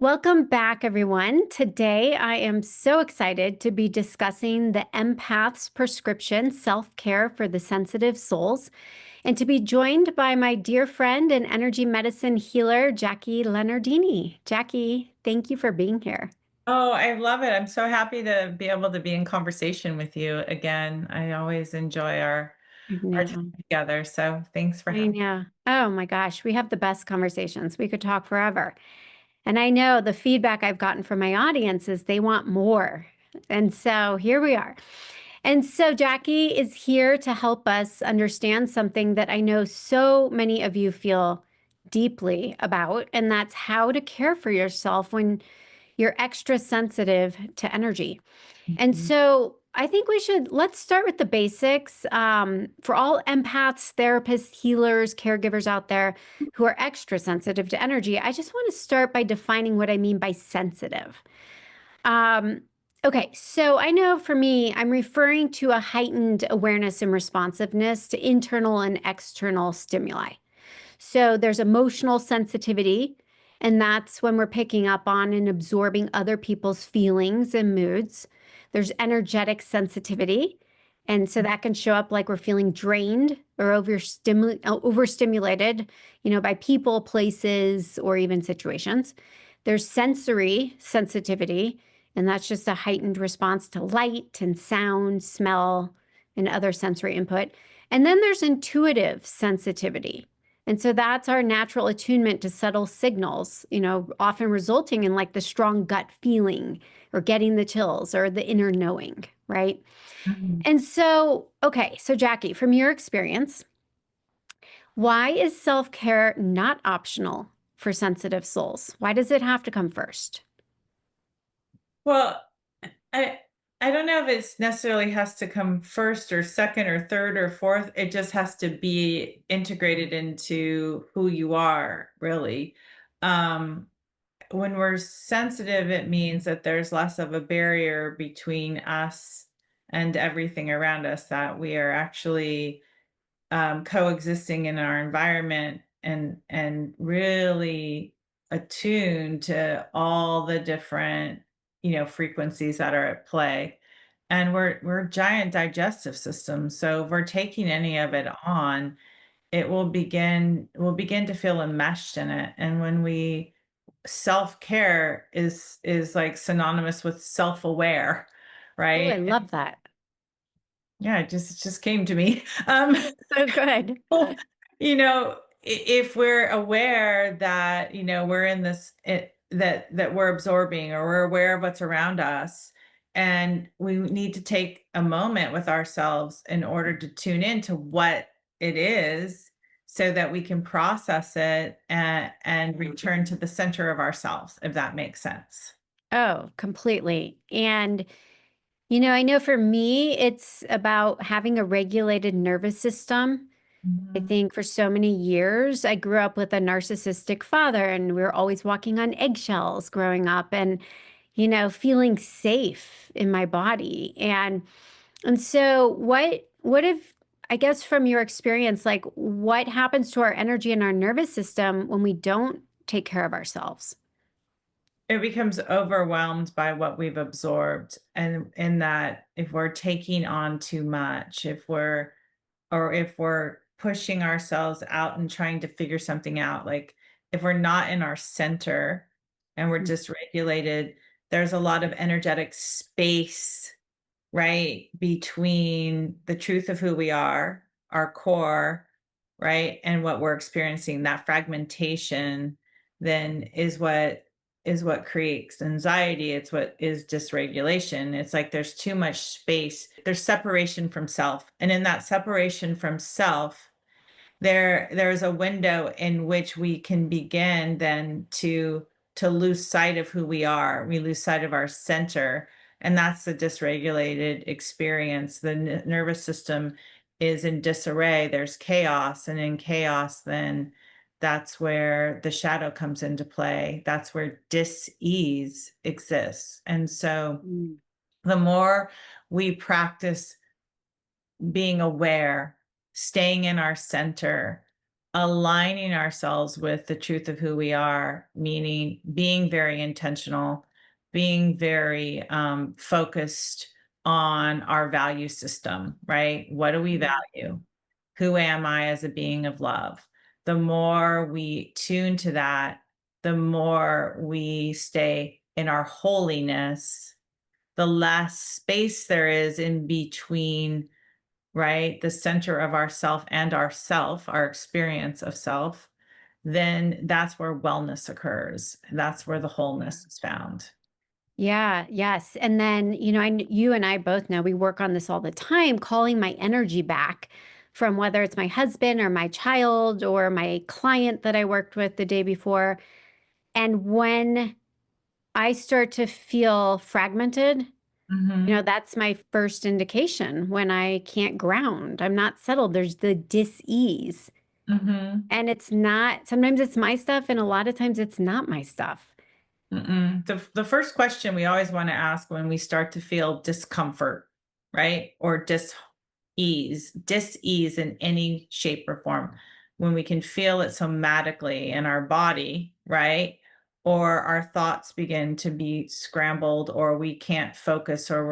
Welcome back, everyone. Today, I am so excited to be discussing the Empath's prescription self-care for the sensitive souls and to be joined by my dear friend and energy medicine healer, Jakki Leonardini. Jakki, thank you for being here. Oh, I love it. I'm so happy to be able to be in conversation with you again. I always enjoy I our time know. together. So thanks for I having know. Oh my gosh, we have the best conversations. We could talk forever. And I know the feedback I've gotten from my audience is they want more. And so here we are. And so Jakki is here to help us understand something that I know so many of you feel deeply about, and that's how to care for yourself when you're extra sensitive to energy. And me. so I think let's start with the basics. For all empaths, therapists, healers, caregivers out there who are extra sensitive to energy, I just want to start by defining what I mean by sensitive. Um, okay, so I know for me, I'm referring to a heightened awareness and responsiveness to internal and external stimuli. So there's emotional sensitivity, and that's when we're picking up on and absorbing other people's feelings and moods. There's energetic sensitivity, and so that can show up like we're feeling drained or overstimulated, by people, places, or even situations. There's sensory sensitivity, and that's just a heightened response to light and sound, smell, and other sensory input. And then there's intuitive sensitivity. And so that's our natural attunement to subtle signals, often resulting in like the strong gut feeling or getting the chills or the inner knowing, right? Mhm. And so, okay, so Jakki, from your experience, why is self-care not optional for sensitive souls? Why does it have to come first? Well, I I don't know if it's necessarily has to come first or second or third or fourth. It just has to be integrated into who you are, really. Um, when we're sensitive, it means that there's less of a barrier between us and everything around us, that we are actually coexisting in our environment and really attuned to all the different frequencies that are at play. And we're giant digestive systems, so if we're taking any of it on, we'll begin to feel enmeshed in it. And when we self-care is like synonymous with self-aware, Oh, I right? love that. Yeah, it just came to me. So good. Well, if we're aware that, we're in that we're absorbing, or we're aware of what's around us, and we need to take a moment with ourselves in order to tune into what it is so that we can process it and return to the center of ourselves, if that makes sense. Oh, completely. And I know for me, it's about having a regulated nervous system. I Mhm. think for so many years, I grew up with a narcissistic father, and we were always walking on eggshells growing up and, feeling safe in my body. And so what if, I guess from your experience, like what happens to our energy and our nervous system when we don't take care of ourselves? It becomes overwhelmed by what we've absorbed, and in that, if we're taking on too much, if we're pushing ourselves out and trying to figure something out, like if we're not in our center and we're dysregulated, there's a lot of energetic space, right, between the truth of who we are, our core, right, and what we're experiencing. That fragmentation then is what creates anxiety. It's what is dysregulation. It's like there's too much space. There's separation from self. And in that separation from self, there's a window in which we can begin then to lose sight of who we are. We lose sight of our center, and that's the dysregulated experience. The nervous system is in disarray. There's chaos, and in chaos, then that's where the shadow comes into play. That's where dis-ease exists. And so Mm. the more we practice being aware, staying in our center, aligning ourselves with the truth of who we are, meaning being very intentional, being very focused on our value system, right? What do we Mm. value? Who am I as a being of love? The more we tune to that, the more we stay in our holiness, the less space there is in between, right? The center of ourself and ourself, our experience of self, then that's where wellness occurs. That's where the wholeness is found. Yeah, yes. And then, you and I both know we work on this all the time, calling my energy back from whether it's my husband or my child or my client that I worked with the day before. And when I start to feel fragmented, Mhm. that's my first indication when I can't ground. I'm not settled. There's the dis-ease. Mhm. And it's not, sometimes it's my stuff, and a lot of times it's not my stuff. Mm-mm. The first question we always want to ask when we start to feel discomfort, right? Or dis-ease in any shape or form, when we can feel it somatically in our body, right? Or our thoughts begin to be scrambled, or we can't focus, or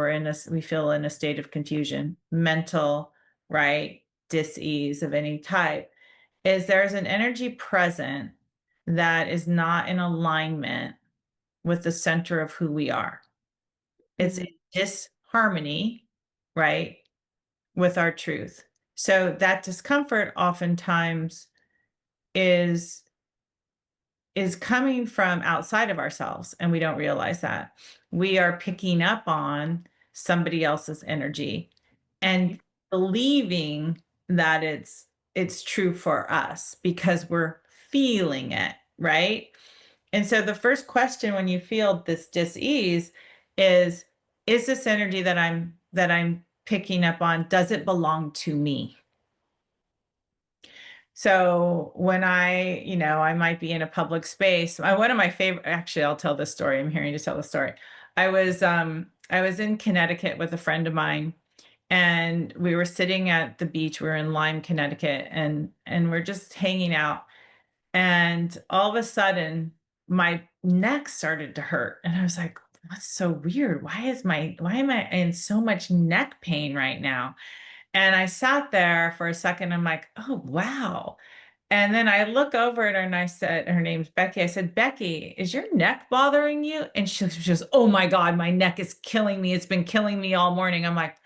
we feel in a state of confusion, mental, right? Dis-ease of any type, is there's an energy present that is not in alignment with the center of who we are. It's in Mm. disharmony, right, with our truth. So that discomfort oftentimes is is coming from outside of ourselves, and we don't realize that. We are picking up on somebody else's energy and Right. believing that it's true for us because we're feeling it, right? And so the first question when you feel this dis-ease is this energy that I'm picking up on, does it belong to me? So when I might be in a public space. One of my favorite, actually, I'll tell this story. I'm hearing you tell the story. I was in Connecticut with a friend of mine, and we were sitting at the beach. We were in Lyme, Connecticut, and we're just hanging out. And all of a sudden, my neck started to hurt. And I was like, what's so weird? Why am I in so much neck pain right now? And I sat there for a second. I'm like, oh, wow. And then I look over at her and I said, her name's Becky. I said, Becky, is your neck bothering you? And she goes, oh my God, my neck is killing me. It's been killing me all morning. I'm like,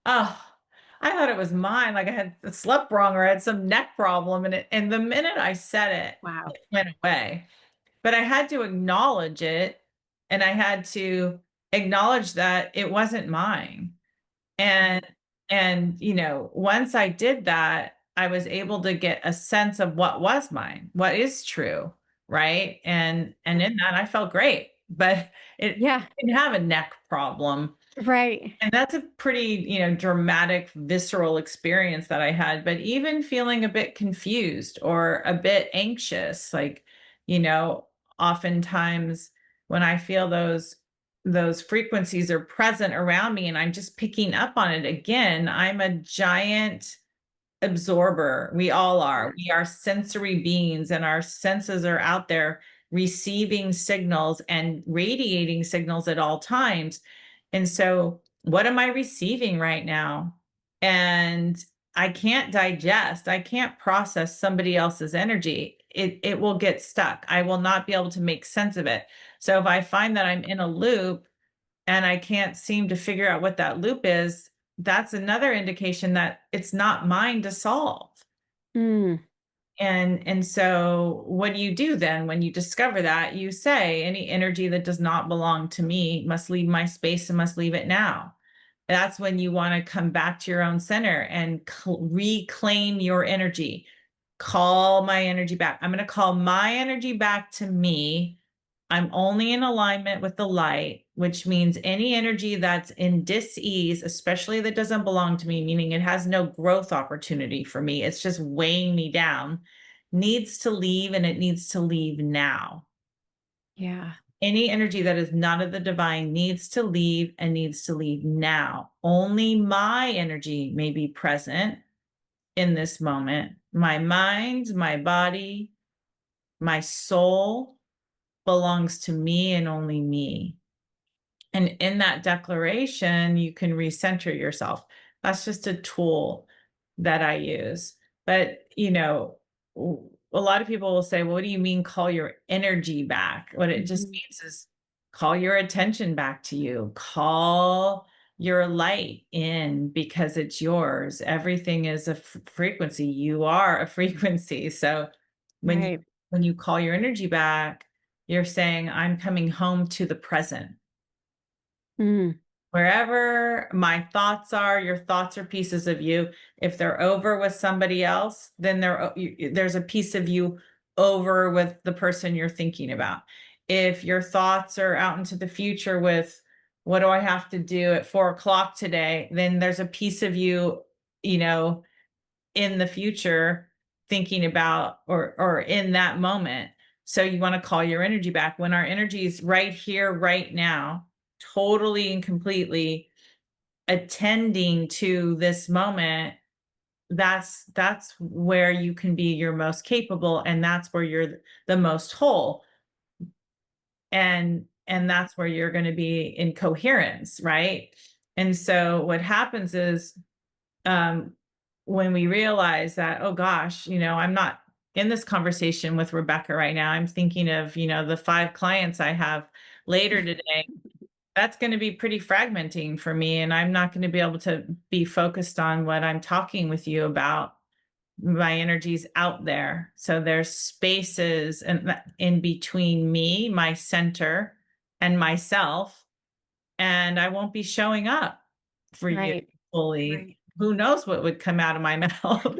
oh, I thought it was mine. Like I had slept wrong or I had some neck problem. And the minute I said it, Wow. it went away. But I had to acknowledge it, and I had to acknowledge that it wasn't mine. And once I did that, I was able to get a sense of what was mine, what is true, right? And Yeah. in that I felt great, but it Yeah. didn't have a neck problem. Right. And that's a pretty, dramatic, visceral experience that I had. But even feeling a bit confused or a bit anxious, like, you know, oftentimes when I feel those frequencies are present around me and I'm just picking up on it again, I'm a giant absorber. We all are. Sure. We are sensory beings, and our senses are out there receiving signals and radiating signals at all times. And so, what am I receiving right now? And I can't digest, I can't process somebody else's energy. It will get stuck. I will not be able to make sense of it. So if I find that I'm in a loop and I can't seem to figure out what that loop is, that's another indication that it's not mine to solve. Mm. And so what do you do then when you discover that? You say, any energy that does not belong to me must leave my space and must leave it now. That's when you want to come back to your own center and reclaim your energy. Call my energy back. I'm going to call my energy back to me. I'm only in alignment with the light, which means any energy that's in dis-ease, especially that doesn't belong to me, meaning it has no growth opportunity for me, it's just weighing me down, needs to leave, and it needs to leave now. Yeah. Any energy that is not of the divine needs to leave and needs to leave now. Only my energy may be present in this moment. My mind, my body, my soul belongs to me and only me. And in that declaration, you can recenter yourself. That's just a tool that I use. But, a lot of people will say, well, what do you mean call your energy back? What it just Mhm. means is call your attention back to you, call your light in because it's yours. Everything is a frequency. You are a frequency. So when you Right. when you call your energy back, you're saying, I'm coming home to the present. Mm. Wherever my thoughts are, your thoughts are pieces of you. If they're over with somebody else, then there's a piece of you over with the person you're thinking about. If your thoughts are out into the future with, what do I have to do at 4 o'clock today? Then there's a piece of you, you know, in the future thinking about or in that moment. So you want to call your energy back when our energy is right here, right now, totally and completely attending to this moment. That's where you can be your most capable, and that's where you're the most whole, and that's where you're going to be in coherence, right? And so what happens is, um, when we realize that, oh gosh, I'm not in this conversation with Rebecca right now. I'm thinking of, the 5 clients I have later today. That's going to be pretty fragmenting for me. And I'm not going to be able to be focused on what I'm talking with you about. My energy's out there. So there's spaces in between me, my center, and myself, and I won't be showing up for you Right. fully. Right. Who knows what would come out of my mouth?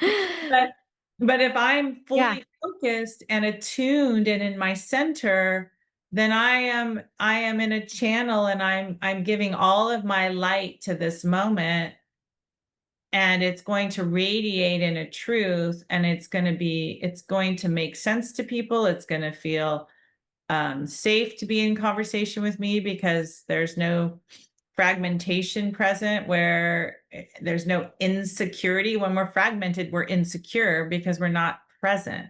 But but if I'm Yeah. fully focused and attuned and in my center, then I am in a channel, and I'm giving all of my light to this moment, and it's going to radiate in a truth, and it's going to make sense to people. It's going to feel safe to be in conversation with me because there's no fragmentation present, where there's no insecurity. When we're fragmented, we're insecure because we're not present.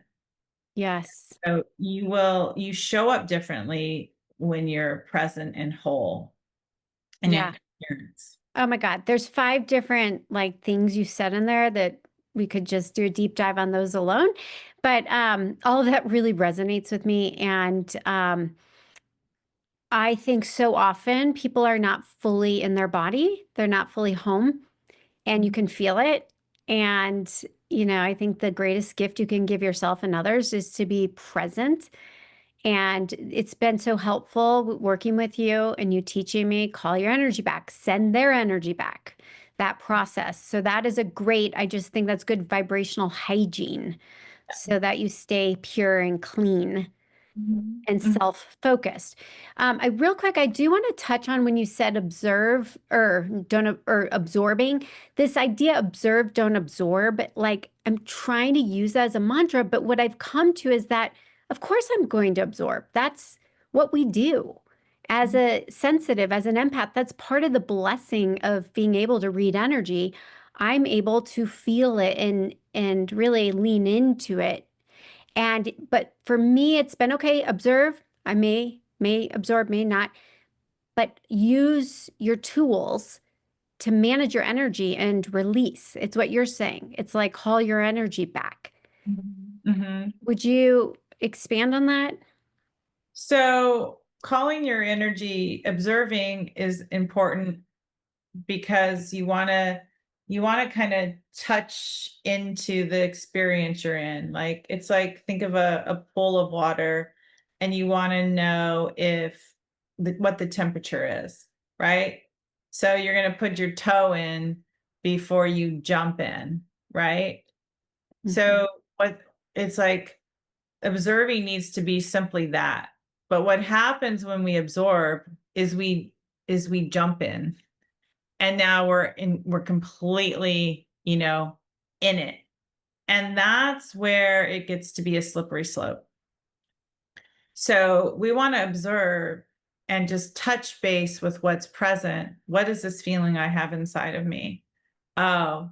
Yes. So you show up differently when you're present and whole and in Yeah. coherence. Oh my God. There's 5 different like things you said in there that we could just do a deep dive on those alone. But all of that really resonates with me. And I think so often people are not fully in their body. They're not fully home, and you can feel it. And, I think the greatest gift you can give yourself and others is to be present. And it's been so helpful working with you and you teaching me, call your energy back, send their energy back, that process. So that is I just think that's good vibrational hygiene so that you stay pure and clean Mhm. and Mhm. self-focused. I real quick, I do want to touch on when you said observe or don't or absorbing. This idea observe, don't absorb. Like I'm trying to use that as a mantra, but what I've come to is that of course I'm going to absorb. That's what we do. As a sensitive, as an empath, that's part of the blessing of being able to read energy. I'm able to feel it and really lean into it but for me, it's been okay, observe. I may absorb, may not, but use your tools to manage your energy and release. It's what you're saying. It's like call your energy back. Mhm. Mhm. Would you expand on that? So calling your energy, observing is important because you want to kind of touch into the experience you're in. Like it's like, think of a pool of water, and you want to know if what the temperature is, right? So you're going to put your toe in before you jump in, right? Mhm. So what it's like, observing needs to be simply that. But what happens when we absorb is we jump in, and now we're completely, in it. And that's where it gets to be a slippery slope. So we want to observe and just touch base with what's present. What is this feeling I have inside of me? Oh,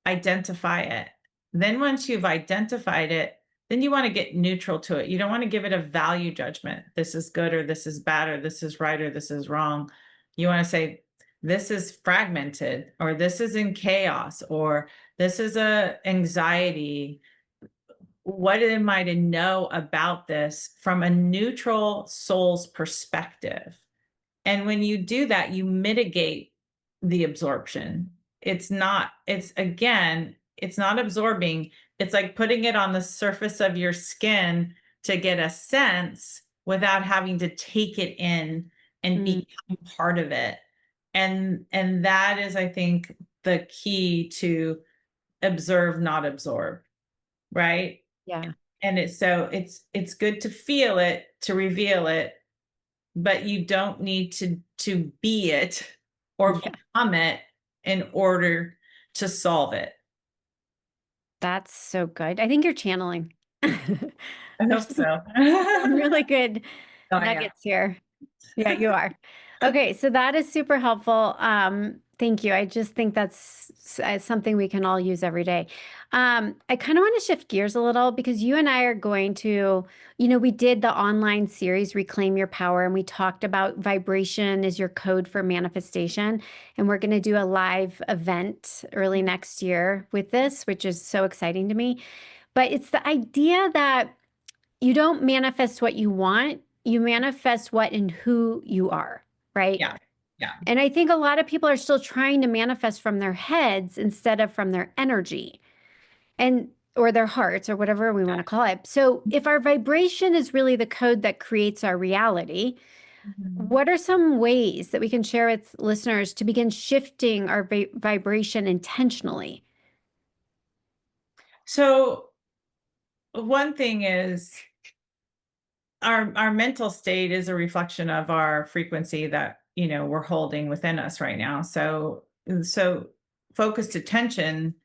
identify it. Then once you've identified it, then you want to get neutral to it. You don't want to give it a value judgment. This is good or this is bad or this is right or this is wrong. You want to say this is fragmented or this is in chaos or this is a anxiety. What am I to know about this from a neutral soul's perspective? And when you do that, you mitigate the absorption. It's again, it's not absorbing. It's like putting it on the surface of your skin to get a sense without having to take it in and Mm, become part of it. And that is, I think, the key to observe, not absorb, right? yeah. And it's good to feel it, to reveal it, but you don't need to be it or Yeah. become it in order to solve it. That's so good. I think you're channeling. I There's hope some, so. some really good Oh, I am. nuggets here. Yeah, you are. Okay, so that is super helpful. Thank you. I just think that's something we can all use every day. I kind of want to shift gears a little because you and I are going to, we did the online series Reclaim Your Power, and we talked about vibration is your code for manifestation. And we're going to do a live event early next year with this, which is so exciting to me. But it's the idea that you don't manifest what you want, you manifest what and who you are, right? Yeah. Yeah. And I think a lot of people are still trying to manifest from their heads instead of from their energy and or their hearts or whatever we want to call it. So if our vibration is really the code that creates our reality, Mhm. what are some ways that we can share with listeners to begin shifting our vibration intentionally? So one thing is our mental state is a reflection of our frequency that we're holding within us right now. So focused attention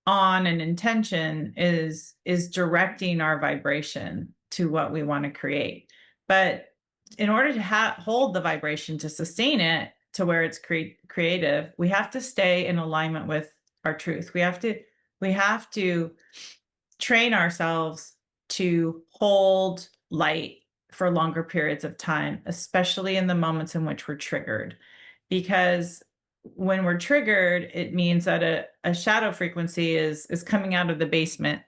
on an intention is directing our vibration to what we want to create. But in order to hold the vibration to sustain it to where it's creative, we have to stay in alignment with our truth. We have to train ourselves to hold light for longer periods of time, especially in the moments in which we're triggered. Because when we're triggered, it means that a shadow frequency is coming out of the basement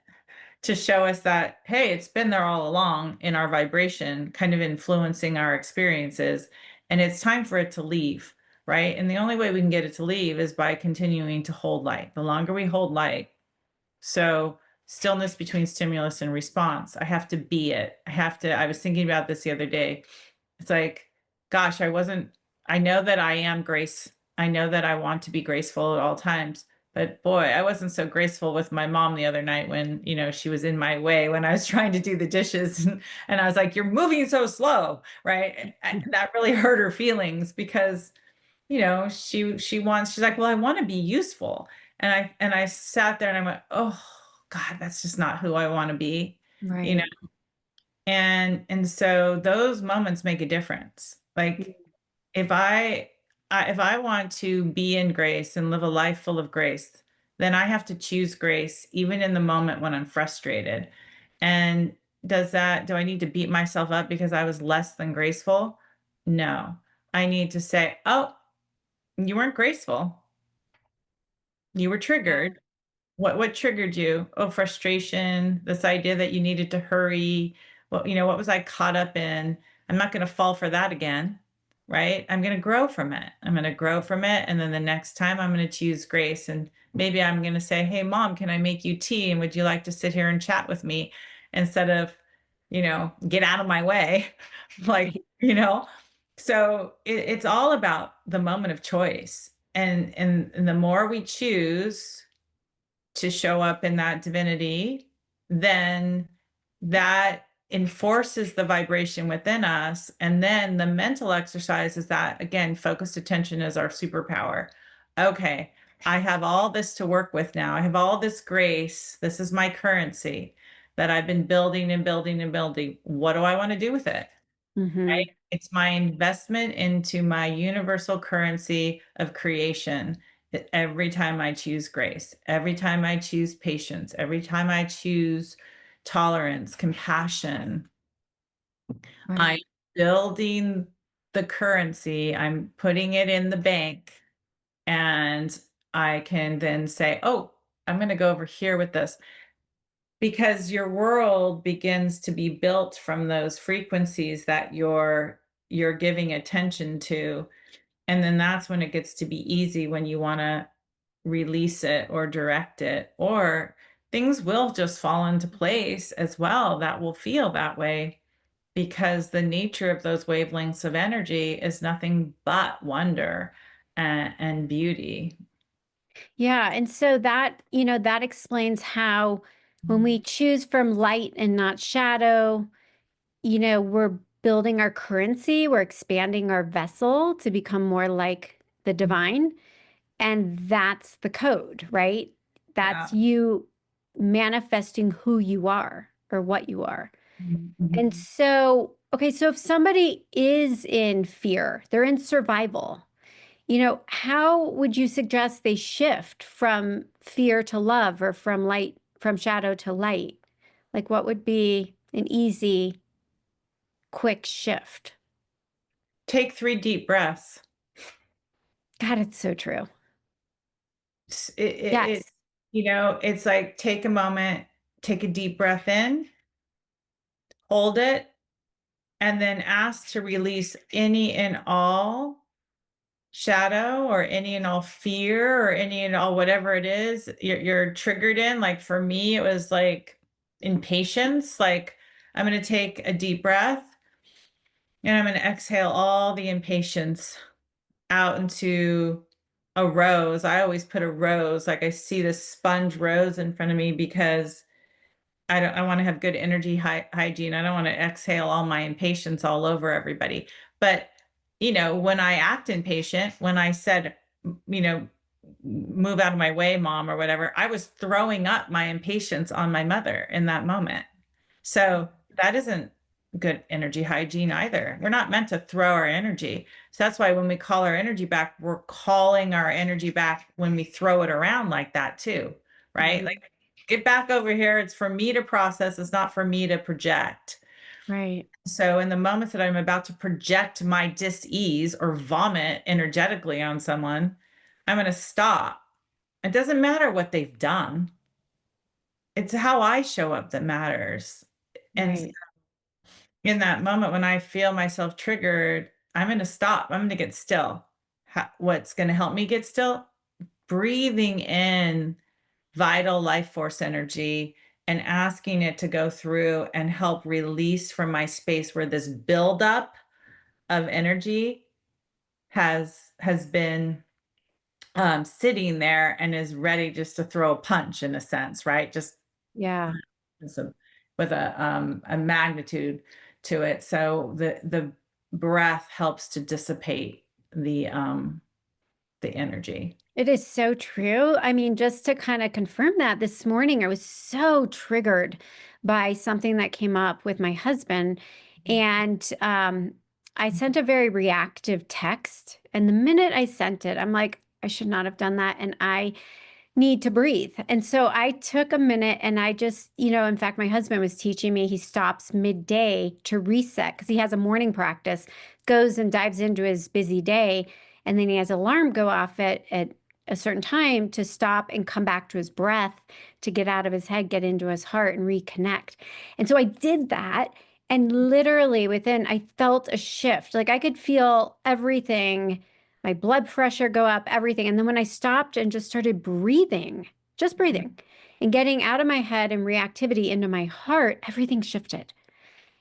to show us that, hey, it's been there all along in our vibration, kind of influencing our experiences. And it's time for it to leave, right? And the only way we can get it to leave is by continuing to hold light. The longer we hold light, so stillness between stimulus and response. I have to be it. I was thinking about this the other day. It's like, gosh, I know that I am grace. I know that I want to be graceful at all times. But boy, I wasn't so graceful with my mom the other night when, she was in my way when I was trying to do the dishes. And I was like, you're moving so slow, right? That really hurt her feelings because she's like, well, I want to be useful. And I sat there and I went, oh God, that's just not who I want to be, you know. Right. And so those moments make a difference. Like if I want to be in grace and live a life full of grace, then I have to choose grace even in the moment when I'm frustrated. And do I need to beat myself up because I was less than graceful? No. I need to say, oh, you weren't graceful. You were triggered. What triggered you? Oh, frustration, this idea that you needed to hurry. What was I caught up in? I'm not going to fall for that again, right? I'm going to grow from it. I'm going to grow from it. And then the next time I'm going to choose grace. And maybe I'm going to say, hey, mom, can I make you tea? And would you like to sit here and chat with me instead of, get out of my way? like, Right. you know, so it's all about the moment of choice. And the more we choose to show up in that divinity, then that enforces the vibration within us. And then the mental exercise is that, again, focused attention is our superpower. Okay, I have all this to work with now. I have all this grace. This is my currency that I've been building and building and building. What do I want to do with it? Mm-hmm. Right? It's my investment into my universal currency of creation. Every time I choose grace, every time I choose patience, every time I choose tolerance, compassion, I'm Right. building the currency, I'm putting it in the bank, and I can then say, "Oh, I'm gonna go over here with this." Because your world begins to be built from those frequencies that you're giving attention to, and then that's when it gets to be easy when you wanna release it or direct it, or things will just fall into place as well that will feel that way because the nature of those wavelengths of energy is nothing but wonder and beauty. Yeah. And so that, that explains how when we choose from light and not shadow, we're building our currency, we're expanding our vessel to become more like the divine. And that's the code, right? Yeah. That's you manifesting who you are or what you are. And Mhm. so, okay, so if somebody is in fear, they're in survival, how would you suggest they shift from fear to love or from light, from shadow to light? Like, what would be an easy, quick shift? Take 3 deep breaths. God, it's so true. It Yes. it's like take a moment, take a deep breath in, hold it, and then ask to release any and all shadow or any and all fear or any and all whatever it is you're triggered in. Like for me, it was like impatience. Like I'm going to take a deep breath and I'm going to exhale all the impatience out into a rose. I always put a rose, like I see this sponge rose in front of me because I want to have good energy hygiene. I don't want to exhale all my impatience all over everybody. But, when I act impatient, when I said, move out of my way, mom, or whatever, I was throwing up my impatience on my mother in that moment. So that isn't good energy hygiene either. We're not meant to throw our energy. So that's why when we call our energy back, we're calling our energy back when we throw it around like that too, right? Mhm. Like, get back over here. It's for me to process, it's not for me to project. Right. So in the moments that I'm about to project my dis-ease or vomit energetically on someone, I'm going to stop. It doesn't matter what they've done. It's how I show up that matters. And Right. in that moment when I feel myself triggered, I'm going to stop. I'm going to get still. What's going to help me get still? Breathing in vital life force energy and asking it to go through and help release from my space where this buildup of energy has been sitting there and is ready just to throw a punch in a sense, right? Just Yeah. with a magnitude to it. So the breath helps to dissipate the energy. It is so true. I mean, just to kind of confirm that this morning, I was so triggered by something that came up with my husband. And I sent a very reactive text. And the minute I sent it, I'm like, I should not have done that. And I need to breathe. And so I took a minute and I just, in fact, my husband was teaching me he stops midday to reset because he has a morning practice, goes and dives into his busy day. And then he has an alarm go off at a certain time to stop and come back to his breath, to get out of his head, get into his heart and reconnect. And so I did that. And literally I felt a shift. Like I could feel everything, my blood pressure go up, everything. And then when I stopped and just started breathing, just breathing and getting out of my head and reactivity into my heart, everything shifted.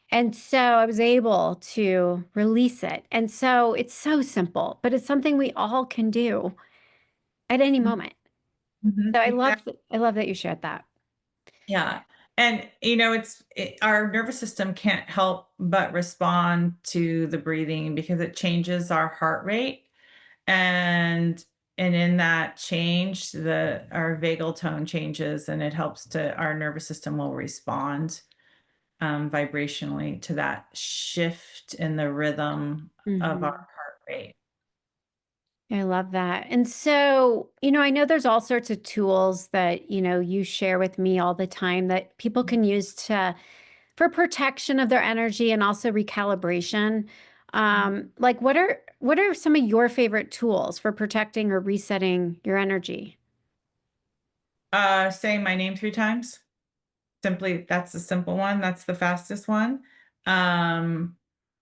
And so I was able to release it. And so it's so simple, but it's something we all can do at any moment. So Exactly. I love that you shared that. Yeah. And our nervous system can't help but respond to the breathing because it changes our heart rate. And in that change, the our vagal tone changes and it helps to our nervous system will respond vibrationally to that shift in the rhythm of our Hmm. heart rate. I love that. And so, I know there's all sorts of tools that, you share with me all the time that people can use to for protection of their energy and also recalibration. Like what are some of your favorite tools for protecting or resetting your energy? Saying my name 3 times. Simply, that's the simple one. That's the fastest one. Um,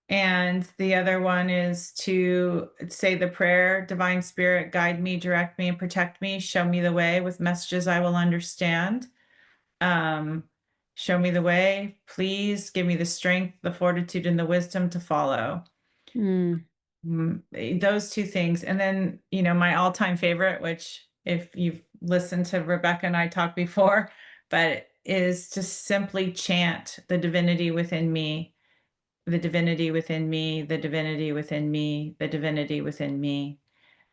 and the other one is to say the prayer, Divine Spirit, guide me, direct me, and protect me. Show me the way with messages I will understand. Um, show me the way. Please give me the strength, the fortitude, and the wisdom to follow. Mm, Those two things. And then, my all-time favorite, which if you've listened to Rebecca and I talk before, but is to simply chant the divinity within me, the divinity within me, the divinity within me, the divinity within me.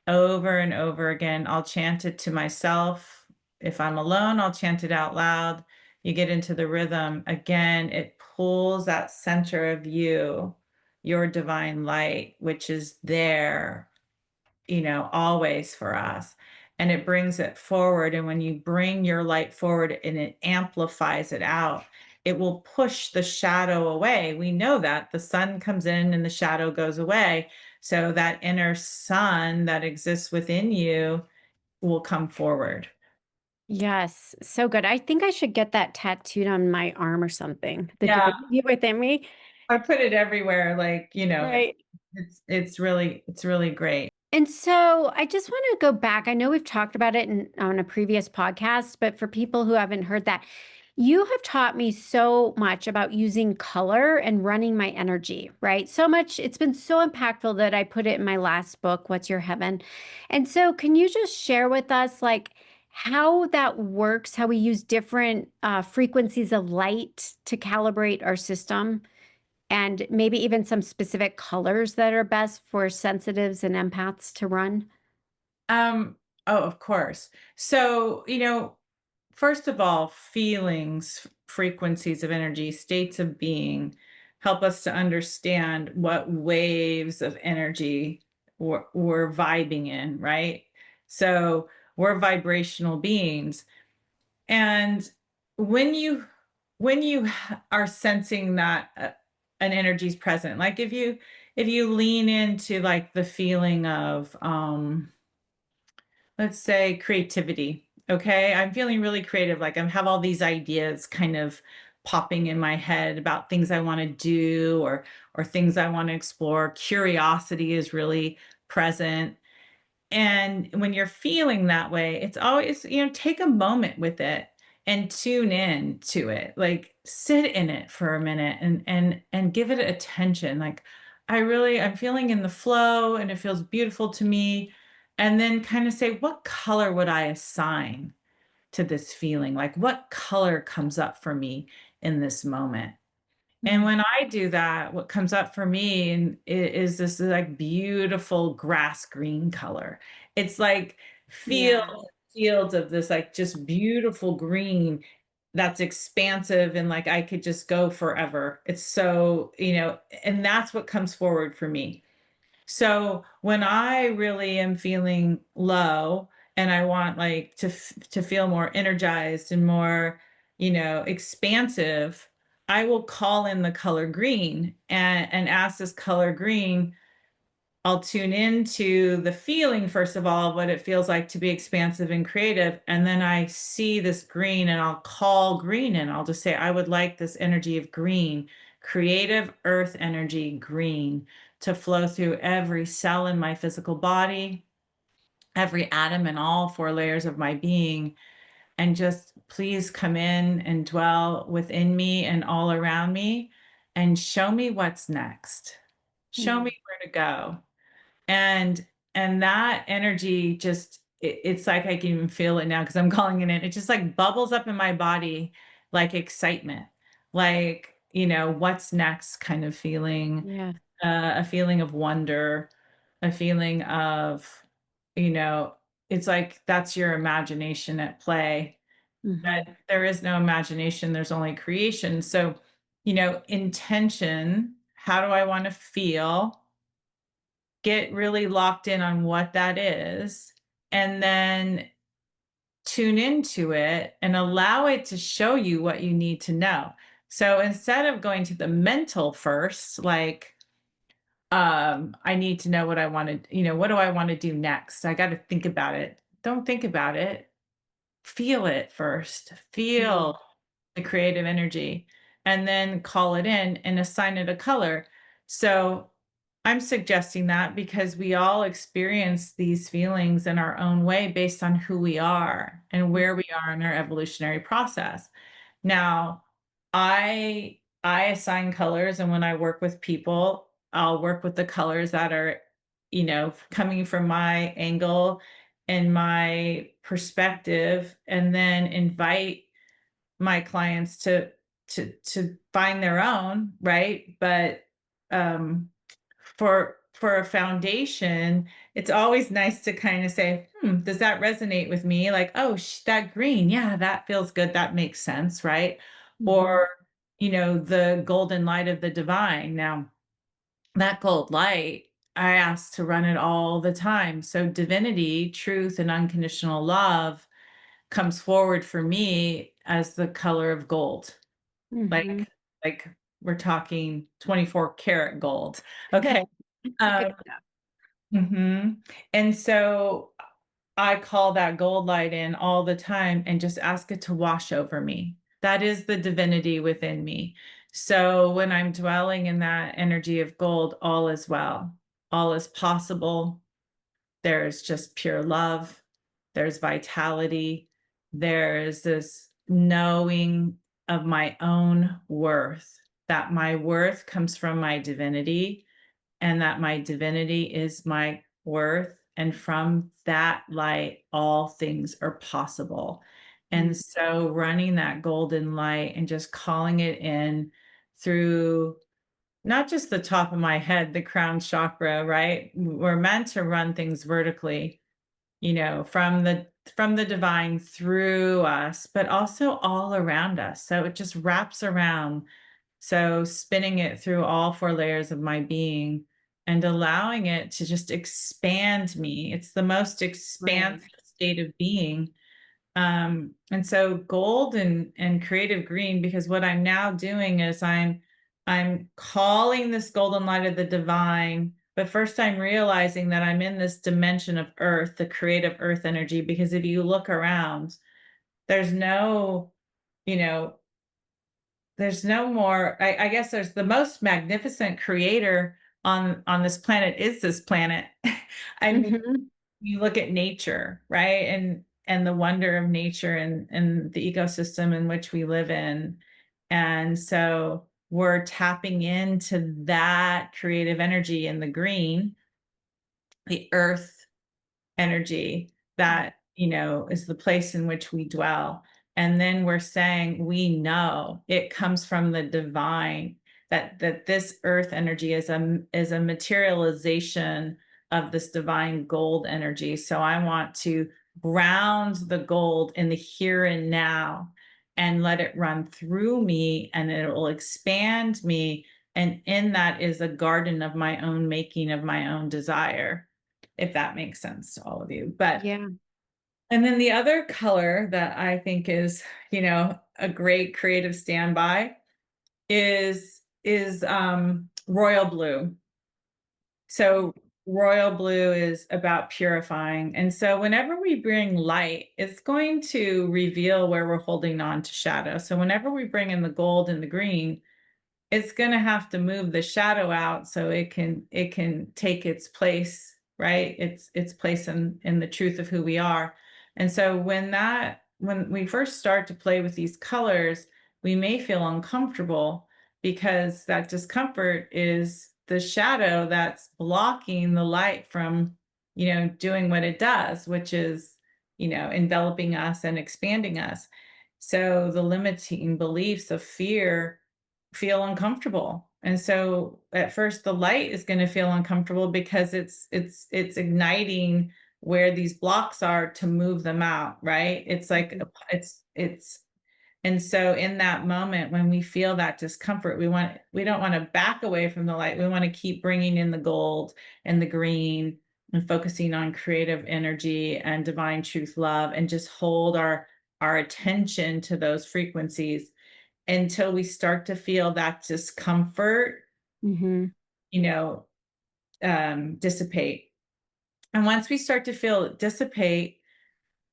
Over and over again. I'll chant it to myself. If I'm alone, I'll chant it out loud. You get into the rhythm. Again, it pulls that center of you, your divine light, which is there, always for us. And it brings it forward. And when you bring your light forward and it amplifies it out, it will push the shadow away. We know that the sun comes in and the shadow goes away. So that inner sun that exists within you will come forward. yes, so good. I think I should get that tattooed on my arm or something. The Yeah, divinity within me. I put it everywhere. Like, Right. it's really great. And so I just want to go back. I know we've talked about it on a previous podcast, but for people who haven't heard that, you have taught me so much about using color and running my energy, right? So much, it's been so impactful that I put it in my last book, What's Your Heaven? And so can you just share with us like how that works, how we use different frequencies of light to calibrate our system? And maybe even some specific colors that are best for sensitives and empaths to run. Um, oh, of course. So, first of all, feelings, frequencies of energy, states of being help us to understand what waves of energy we're vibing in, right? So we're vibrational beings. And when you are sensing that an energy is present, like if you lean into like the feeling of let's say creativity. Okay. I'm feeling really creative. Like I have all these ideas kind of popping in my head about things I want to do or things I want to explore. Curiosity is really present. And when you're feeling that way, it's always, take a moment with it and tune in to it. Like sit in it for a minute and give it attention. Like I'm feeling in the flow and it feels beautiful to me. And then kind of say, what color would I assign to this feeling? Like what color comes up for me in this moment? And Mm. when I do that, what comes up for me is this like beautiful grass green color. It's like Yeah. fields of this like just beautiful green that's expansive and like I could just go forever. It's so, and that's what comes forward for me. So when I really am feeling low and I want like to feel more energized and more, expansive, I will call in the color green and ask this color green. I'll tune into the feeling, first of all, of what it feels like to be expansive and creative. And then I see this green and I'll call green and I'll just say, I would like this energy of green, creative earth energy, green, to flow through every cell in my physical body, every atom and all 4 layers of my being. And just please come in and dwell within me and all around me and show me what's next. Show Mm. me where to go and that energy just it's like I can even feel it now because I'm calling it in. It just like bubbles up in my body like excitement, like what's next kind of feeling, Yeah. a feeling of wonder, a feeling of you know it's like that's your imagination at play, Hmm. but there is no imagination, there's only creation. So intention, how do I want to feel get really locked in on what that is, and then tune into it and allow it to show you what you need to know. So instead of going to the mental first, like, I need to know what I want to, what do I want to do next? I got to think about it. Don't think about it. Feel it first. Mm, Feel the creative energy and then call it in and assign it a color. So I'm suggesting that because we all experience these feelings in our own way based on who we are and mm, where we are in our evolutionary process. Now, I assign colors, and when I work with people, I'll work with the colors that are, coming from my angle and my perspective, and then invite my clients to find their own, right? But um for a foundation, it's always nice to kind of say, does that resonate with me? Like, oh, that green, yeah, that feels good. That makes sense, right? mhm, Or, the golden light of the divine. Now, that gold light, I ask to run it all the time. So, divinity, truth, and unconditional love comes forward for me as the color of gold. mhm. Like we're talking 24 karat gold. Okay. Good Um, stuff. mhm. And so I call that gold light in all the time and just ask it to wash over me. That is the divinity within me. So when I'm dwelling in that energy of gold, all is well, all is possible. There's just pure love, there's vitality, there's this knowing of my own worth, that my worth comes from my divinity and that my divinity is my worth. And from that light, all things are possible. And Mm, so running that golden light and just calling it in through not just the top of my head, the crown chakra, right? We're meant to run things vertically, from the divine through us, but also all around us. So it just wraps around. So spinning it through all four layers of my being and allowing it to just expand me. It's the most right. expansive state of being. And so gold and creative green, because what I'm now doing is I'm calling this golden light of the divine, but first I'm realizing that I'm in this dimension of earth, the creative earth energy, because if you look around, there's no, you know, there's no more, I guess there's the most magnificent creator on this planet is this planet. I mean, Mhm. you look at nature, right? And the wonder of nature and the ecosystem in which we live in. And so we're tapping into that creative energy in the green, the earth energy that, is the place in which we dwell. And then we're saying we know it comes from the divine, that this earth energy is a materialization of this divine gold energy. So I want to ground the gold in the here and now and let it run through me, and it will expand me. And in that is a garden of my own making, of my own desire, if that makes sense to all of you. But Yeah. and then the other color that I think is, a great creative standby is royal blue. So royal blue is about purifying. And so whenever we bring light, it's going to reveal where we're holding on to shadow. So whenever we bring in the gold and the green, it's going to have to move the shadow out so it can take its place, right? Its place in the truth of who we are. And so when we first start to play with these colors, we may feel uncomfortable because that discomfort is the shadow that's blocking the light from, doing what it does, which is, enveloping us and expanding us. So the limiting beliefs of fear feel uncomfortable. And so at first the light is going to feel uncomfortable because it's igniting where these blocks are to move them out, right? It's like Mhm. it's And so in that moment, when we feel that discomfort, we don't want to back away from the light. We want to keep bringing in the gold and the green and focusing on creative energy and divine truth love, and just hold our attention to those frequencies until we start to feel that discomfort, Mm-hmm. you know, dissipate. And once we start to feel it dissipate,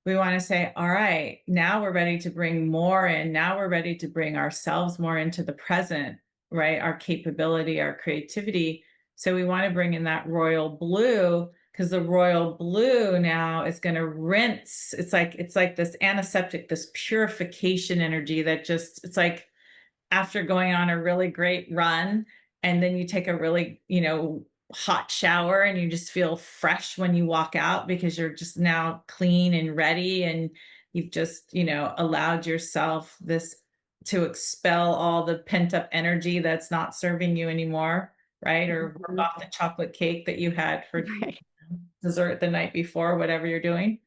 we want to say, all right, now we're ready to bring more in. Now we're ready to bring ourselves more into the present, right? Our capability, our creativity. So we want to bring in that royal blue, because the royal blue now is going to rinse. It's like this antiseptic, this purification energy that just, it's like after going on a really great run, and then you take a really, hot shower, and you just feel fresh when you walk out because you're just now clean and ready, and you've just, allowed yourself this to expel all the pent up energy that's not serving you anymore, right? Or work Mhm. off the chocolate cake that you had for Right. dessert the night before, whatever you're doing.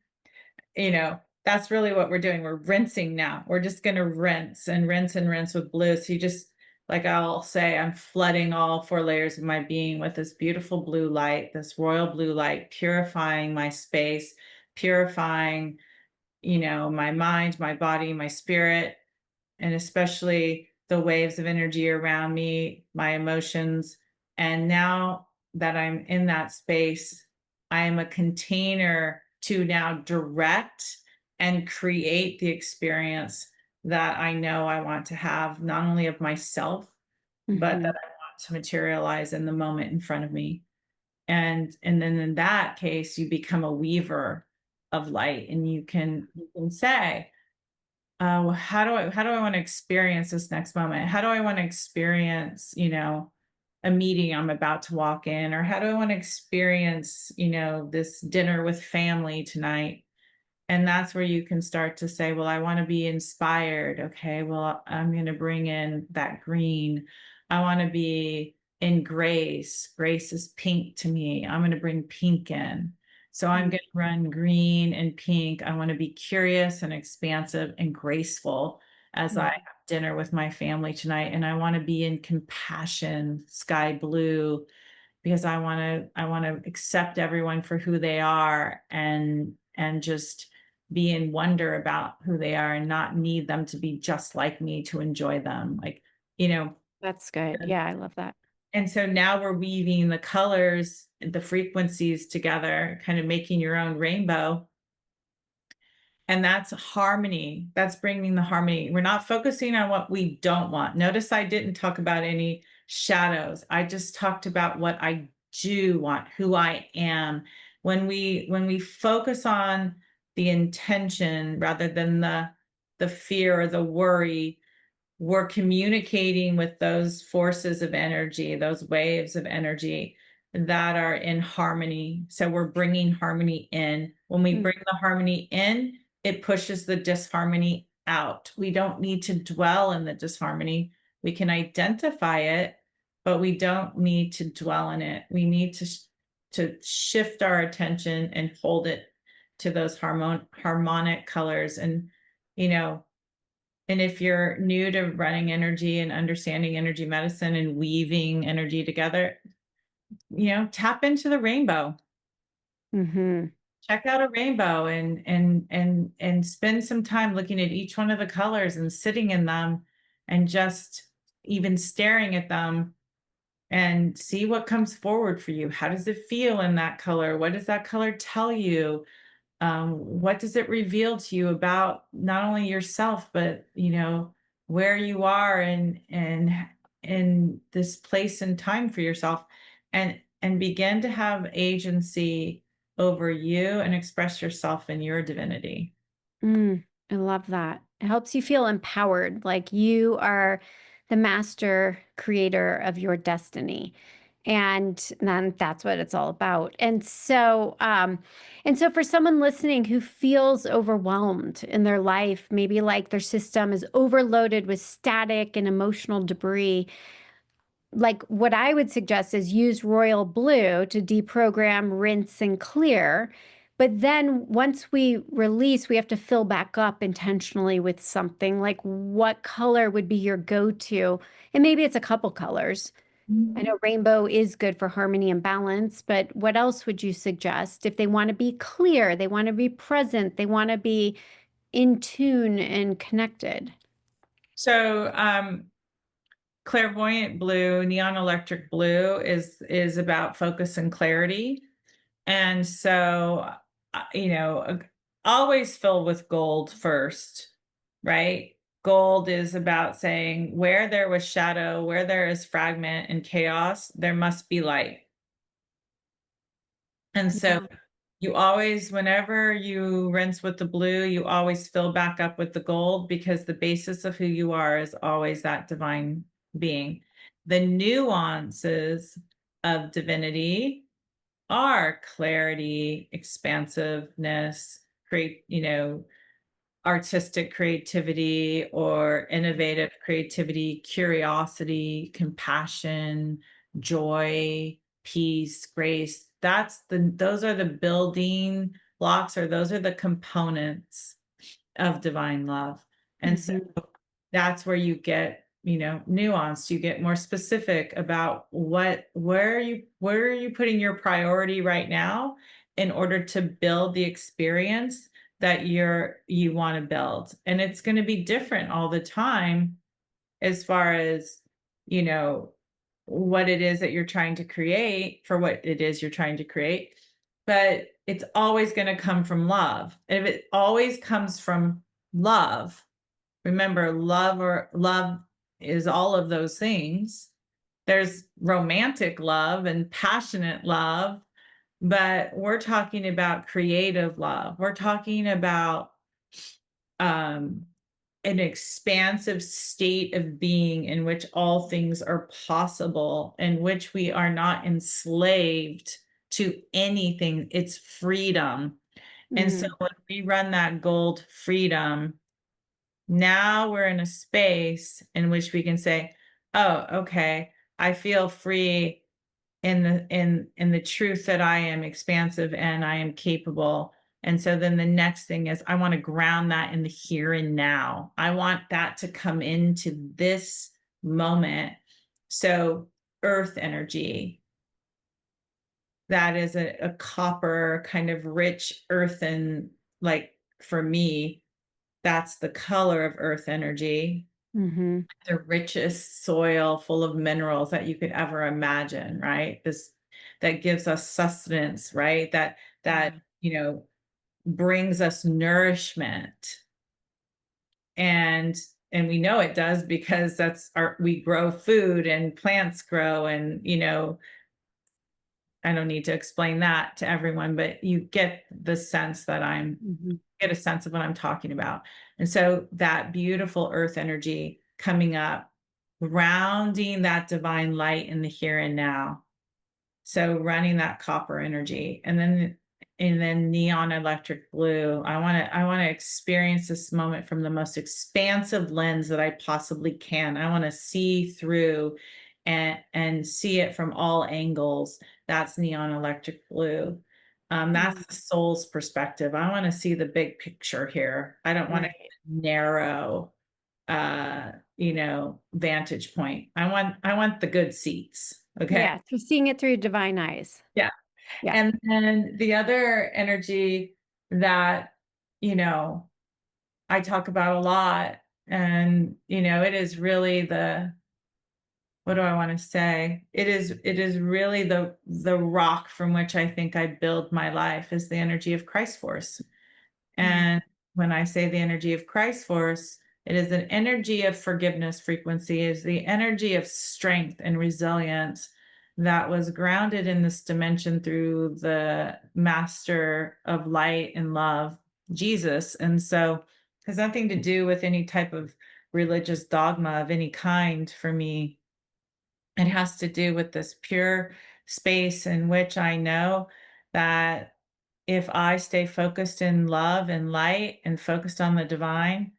That's really what we're doing. We're rinsing now. We're just going to rinse and rinse and rinse with blue. So you just, like I'll say, I'm flooding all four layers of my being with this beautiful blue light, this royal blue light, purifying my space, purifying, my mind, my body, my spirit, and especially the waves of energy around me, my emotions. And now that I'm in that space, I am a container to now direct and create the experience that I know I want to have, not only of myself, but that Mhm. I want to materialize in the moment in front of me. And then in that case, you become a weaver of light, and you can say, how do I want to experience this next moment? How do I want to experience, a meeting I'm about to walk in? Or how do I want to experience, this dinner with family tonight? And that's where you can start to say, well, I want to be inspired. Okay, well, I'm going to bring in that green. I want to be in grace. Grace is pink to me. I'm going to bring pink in. So I'm going to run green and pink. I want to be curious and expansive and graceful as I Mhm. have dinner with my family tonight. And I want to be in compassion, sky blue, because I want to accept everyone for who they are, and just be in wonder about who they are, and not need them to be just like me to enjoy them. Like, you know, That's good. Yeah, I love that. and so now we're weaving the colors, the frequencies together, kind of making your own rainbow. And that's harmony. That's bringing the harmony. We're not focusing on what we don't want. Notice I didn't talk about any shadows. I just talked about what I do want, who I am. When we focus on the intention rather than the fear or the worry, we're communicating with those forces of energy, those waves of energy that are in harmony. So we're bringing harmony in. When we Mm. bring the harmony in, it pushes the disharmony out. We don't need to dwell in the disharmony. We can identify it, but we don't need to dwell in it. We need to shift our attention and hold it to those harmonic colors. You know, and if you're new to running energy and understanding energy medicine and weaving energy together, tap into the rainbow. Mhm. Check out a rainbow, and spend some time looking at each one of the colors and sitting in them, and just even staring at them, and see what comes forward for you. How does it feel in that color? What does that color tell you? What does it reveal to you about not only yourself, but where you are, and in this place and time for yourself, and begin to have agency over you, and express yourself in your divinity. I love that. It helps you feel empowered, like you are the master creator of your destiny. And then that's what it's all about. And so for someone listening who feels overwhelmed in their life, maybe like their system is overloaded with static and emotional debris, like what I would suggest is use royal blue to deprogram, rinse, and clear. But then once we release, we have to fill back up intentionally with something. Like, what color would be your go-to? And maybe it's a couple colors. I know rainbow is good for harmony and balance, but what else would you suggest if they want to be clear, they want to be present, they want to be in tune and connected? So, clairvoyant blue, neon electric blue is about focus and clarity. And so, always fill with gold first, right? Gold is about saying where there was shadow, where there is fragment and chaos, there must be light. And so Yeah. you always, whenever you rinse with the blue, you always fill back up with the gold because the basis of who you are is always that divine being. The nuances of divinity are clarity, expansiveness, artistic creativity or innovative creativity, curiosity, compassion, joy, peace, grace. Those are the building blocks, or those are the components of divine love. And so Hmm. that's where you get, nuanced. You get more specific about where are you putting your priority right now in order to build the experience that you want to build. And it's going to be different all the time as far as, you know, what it is that you're trying to create for what it is you're trying to create. But it's always going to come from love. And if it always comes from love, remember, love is all of those things. There's romantic love and passionate love, but we're talking about creative love. We're talking about um, an expansive state of being in which all things are possible, in which we are not enslaved to anything. It's freedom. And so Hmm. when we run that gold freedom, now we're in a space in which we can say, oh, okay, I feel free in the truth that I am expansive and I am capable. And so then the next thing is I want to ground that in the here and now. I want that to come into this moment. So earth energy, that is a copper kind of rich earthen, like for me, that's the color of earth energy, Hmm. the richest soil full of minerals that you could ever imagine, right? This that gives us sustenance, right? That Yeah. brings us nourishment. And and we know it does because that's our we grow food and plants grow, and I don't need to explain that to everyone, but you get the sense that I'm Hmm. get a sense of what I'm talking about. And so that beautiful earth energy coming up, grounding that divine light in the here and now. So running that copper energy, and then neon electric blue. I want to experience this moment from the most expansive lens that I possibly can. I want to see through and see it from all angles. That's neon electric blue. Yeah. That's the soul's perspective. I want to see the big picture here. I don't want to Right. narrow vantage point. I want the good seats. Okay. Yeah. So seeing it through divine eyes. Yeah. Yeah. And then the other energy that, you know, I talk about a lot, and, it is really what do I want to say? It is really the rock from which I think I build my life, is the energy of Christ force. Mm. And when I say the energy of Christ force, it is an energy of forgiveness frequency, is the energy of strength and resilience that was grounded in this dimension through the master of light and love, Jesus. And so it has nothing to do with any type of religious dogma of any kind for me. It has to do with this pure space in which I know that if I stay focused in love and light and focused on the divine,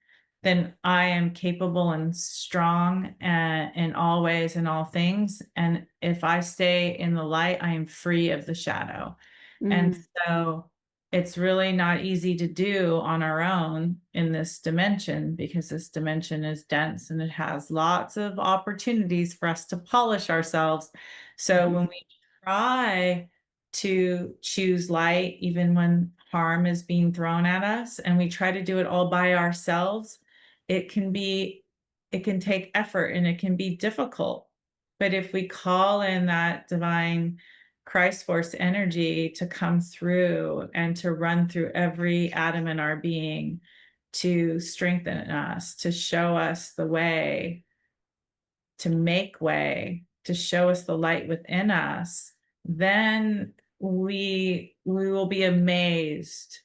then I am capable and strong in all ways and all things. And if I stay in the light, I am free of the shadow. And Mm. so it's really not easy to do on our own in this dimension, because this dimension is dense and it has lots of opportunities for us to polish ourselves. So when Mhm. we try to choose light, even when harm is being thrown at us, and we try to do it all by ourselves, it can be, it can take effort and it can be difficult. But if we call in that divine Christ force energy to come through and to run through every atom in our being, to strengthen us, to show us the way, to make way, to show us the light within us, then we will be amazed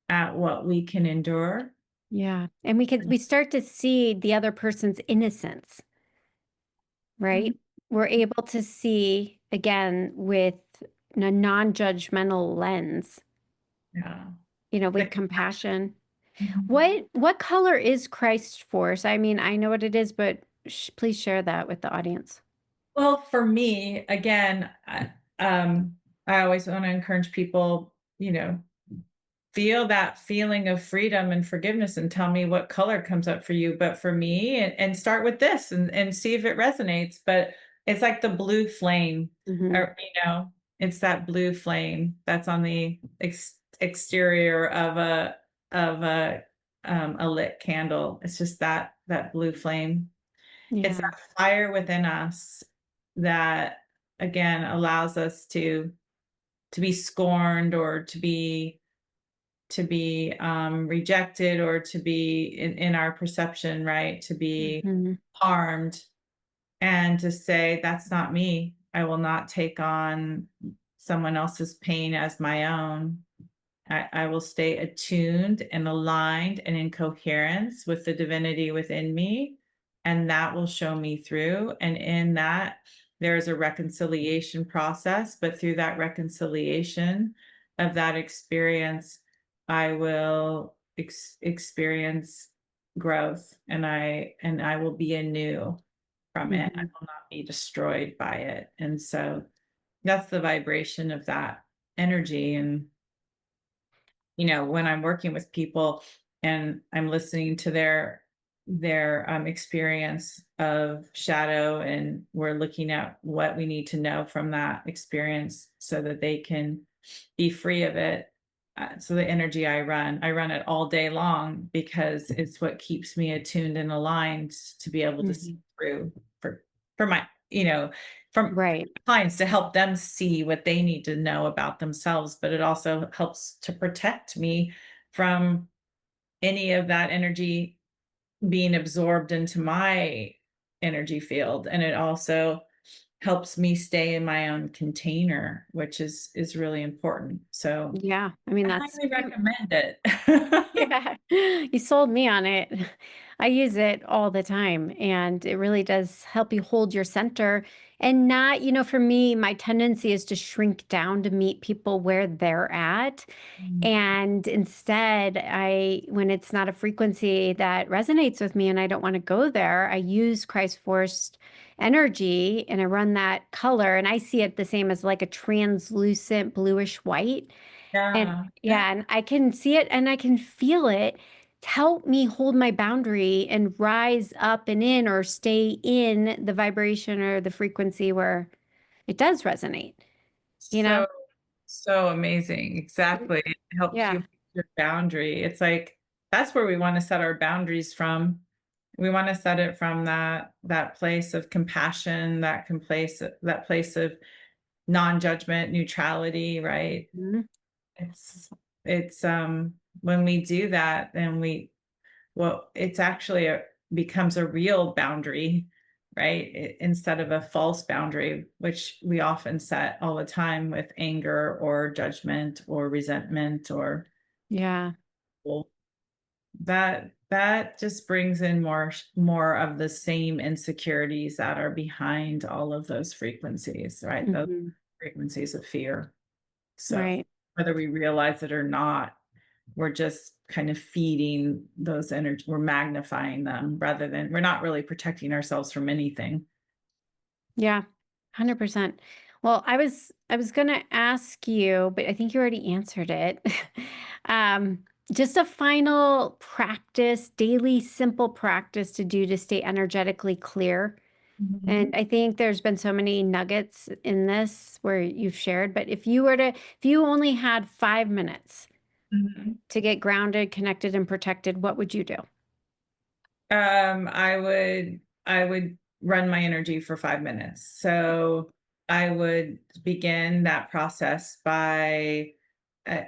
at what we can endure. Yeah. And we start to see the other person's innocence, Mhm. right? We're able to see again with a non-judgmental lens, Yeah. with The compassion. compassion. What color is Christ Force? I mean, I know what it is, but please share that with the audience. Well, for me, again, I always want to encourage people, feel that feeling of freedom and forgiveness and tell me what color comes up for you. But for me, and start with this and see if it resonates. But it's like the blue flame, Hmm. or, it's that blue flame that's on the exterior of a lit candle. It's just that blue flame. It's Yeah. that fire within us that, again, allows us to be scorned, or to be rejected, or to be in our perception, right? To be Hmm. harmed, and to say, that's not me. I will not take on someone else's pain as my own. I will stay attuned and aligned and in coherence with the divinity within me, and that will show me through. And in that, there is a reconciliation process, but through that reconciliation of that experience, I will experience growth, and I will be anew from it. I Hmm. will not be destroyed by it. And so that's the vibration of that energy. And when I'm working with people and I'm listening to their experience of shadow, and we're looking at what we need to know from that experience so that they can be free of it. So the energy I run it all day long, because it's what keeps me attuned and aligned to be able to see Hmm. through for my, from Right. clients, to help them see what they need to know about themselves. But it also helps to protect me from any of that energy being absorbed into my energy field. And it also helps me stay in my own container, which is really important. So Yeah. I mean, I that's highly recommend it. yeah, you sold me on it. I use it all the time, and it really does help you hold your center and not, for me, my tendency is to shrink down to meet people where they're at. Mm. And instead, when it's not a frequency that resonates with me and I don't want to go there, I use Christ forced energy and I run that color, and I see it the same as like a translucent bluish white. And Yeah, yeah. yeah, and I can see it and I can feel it help me hold my boundary and rise up and in or stay in the vibration or the frequency where it does resonate, you know? So, so amazing. Exactly. It helps you Yeah. with your boundary. It's like that's where we want to set our boundaries from. We want to set it from that place of compassion, that place of non-judgment, neutrality, right? Mhm. It's it's when we do that, then it's actually becomes a real boundary, right? Instead of a false boundary, which we often set all the time with anger or judgment or resentment, or Yeah. well, that just brings in more of the same insecurities that are behind all of those frequencies, right? Those Hmm. frequencies of fear. So Right. whether we realize it or not, we're just kind of feeding those energy, we're magnifying them, rather than, we're not really protecting ourselves from anything. Yeah. 100%. Well, I was gonna ask you, but I think you already answered it. Just a final practice, daily simple practice to do to stay energetically clear. And Mhm. I think there's been so many nuggets in this where you've shared, but if you only had 5 minutes Mhm. to get grounded, connected, and protected, what would you do? I would run my energy for 5 minutes. So I would begin that process by uh,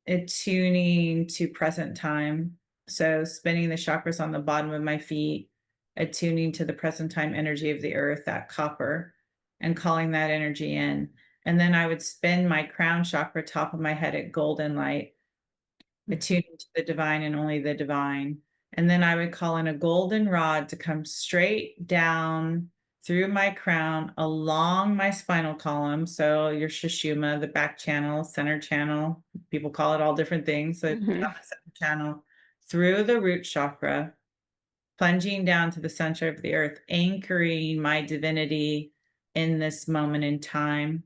attuning to present time. So spinning the chakras on the bottom of my feet, attuning to the present time energy of the earth, that copper, and calling that energy in. And then I would spin my crown chakra, top of my head at golden light, attuning to the divine and only the divine. And then I would call in a golden rod to come straight down through my crown along my spinal column. So your Shishuma, the back channel, center channel, people call it all different things. So Mhm. down the center channel through the root chakra, plunging down to the center of the earth, anchoring my divinity in this moment in time.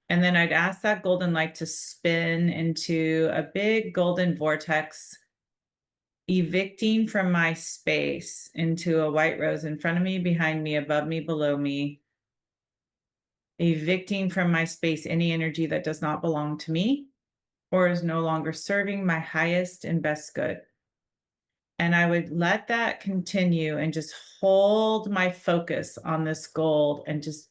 And then I'd ask that golden light to spin into a big golden vortex, evicting from my space into a white rose in front of me, behind me, above me, below me, evicting from my space any energy that does not belong to me or is no longer serving my highest and best good. And I would let that continue and just hold my focus on this gold and just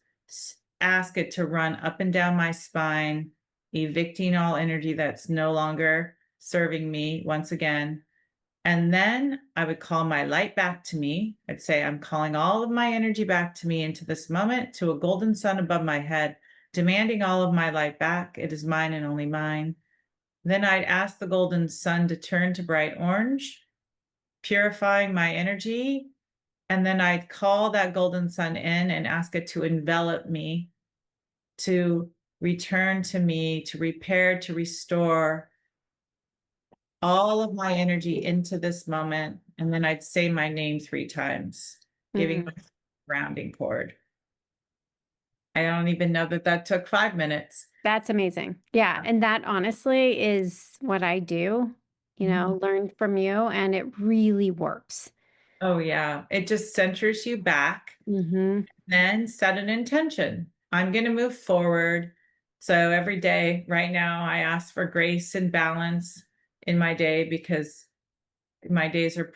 ask it to run up and down my spine, evicting all energy that's no longer serving me once again. And then I would call my light back to me. I'd say, I'm calling all of my energy back to me into this moment, to a golden sun above my head, demanding all of my light back. It is mine and only mine. Then I'd ask the golden sun to turn to bright orange, purifying my energy. And then I'd call that golden sun in and ask it to envelop me, to return to me, to repair, to restore all of my energy into this moment. And then I'd say my name 3 times, giving my Mm, grounding cord. I don't even know that that took 5 minutes. that's amazing. Yeah, and that honestly is what I do, Mhm. learn from you, and it really works. Oh, yeah. It just centers you back. Hmm. Then set an intention. I'm going to move forward. So every day, right now, I ask for grace and balance in my day because my days are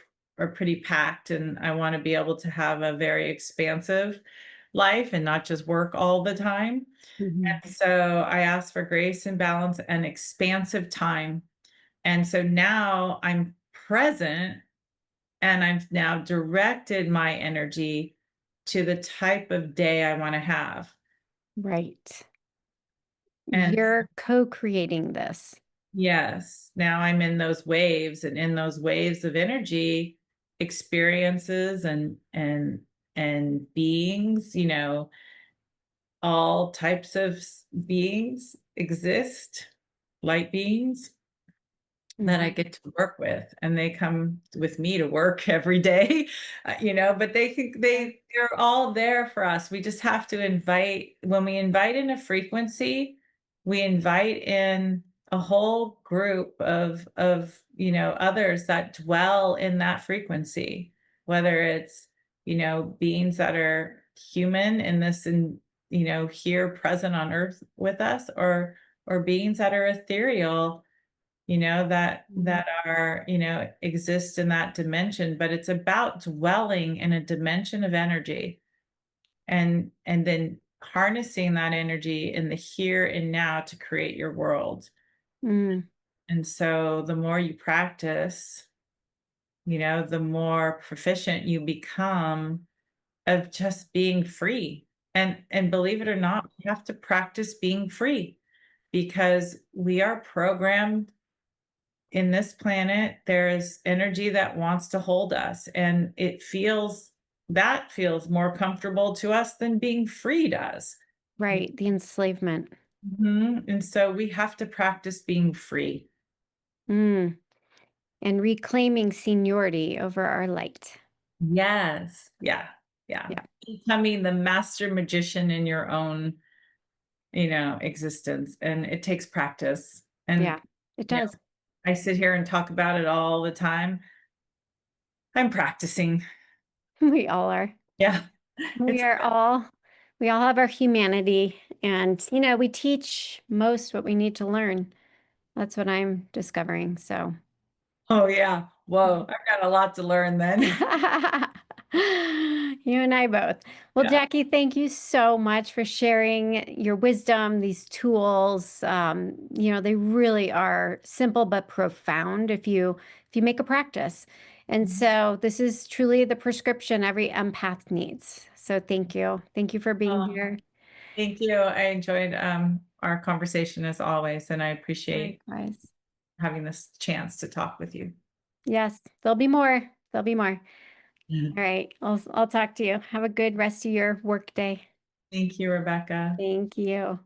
pretty packed and I want to be able to have a very expansive life and not just work all the time. Hmm. And so I ask for grace and balance and expansive time. And so now I'm present and I've now directed my energy to the type of day I want to have. Right. And You're co-creating this. yes, now I'm in those waves, and in those waves of energy, experiences and beings, all types of beings exist, light beings that I Hmm. get to work with, and they come with me to work every day, but they're all there for us. We just have to invite when we invite in a frequency, we invite in a whole group of others that dwell in that frequency, whether it's, beings that are human in this and here present on earth with us, or beings that are ethereal, that are, exist in that dimension, but it's about dwelling in a dimension of energy and then harnessing that energy in the here and now to create your world. Mm, And so the more you practice, the more proficient you become of just being free. And believe it or not, we have to practice being free because we are programmed in this planet. There's energy that wants to hold us, and that feels more comfortable to us than being free does. right. The enslavement. And so we have to practice being free. Mm, and reclaiming seniority over our light. Yes. Yeah. Yeah. Yeah. Becoming the master magician in existence, and it takes practice. And Yeah, it you know, does. I sit here and talk about it all the time. I'm practicing. We all are. Yeah. We It's are all, we all have our humanity, and we teach most what we need to learn. That's what I'm discovering. So, oh yeah. Whoa, I've got a lot to learn then. you and I both. Well, Yeah. Jackie, thank you so much for sharing your wisdom, these tools. They really are simple but profound if you make a practice. And so this is truly the prescription every empath needs. So thank you. Thank you for being Oh, here. thank you. I enjoyed our conversation as always, and I appreciate Likewise. having this chance to talk with you. Yes, there'll be more. There'll be more. Mhm. All right. I'll talk to you. Have a good rest of your work day. Thank you, Rebecca. Thank you.